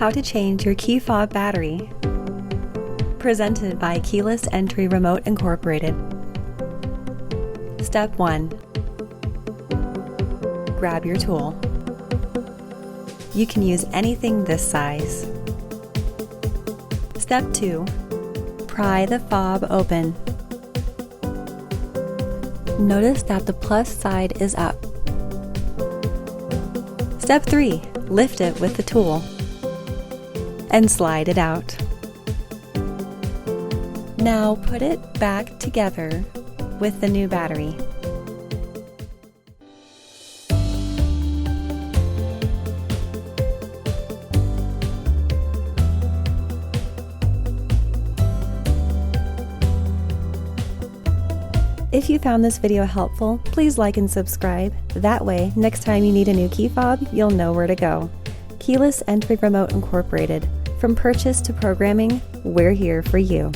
How to change your key fob battery. Presented by Keyless Entry Remote Incorporated. Step 1. Grab your tool. You can use anything this size. Step 2. Pry the fob open. Notice that the plus side is up. Step 3. Lift it with the tool and slide it out. Now put it back together with the new battery. If you found this video helpful, please like and subscribe. That way, next time you need a new key fob, you'll know where to go. Keyless Entry Remote Incorporated. From purchase to programming, we're here for you.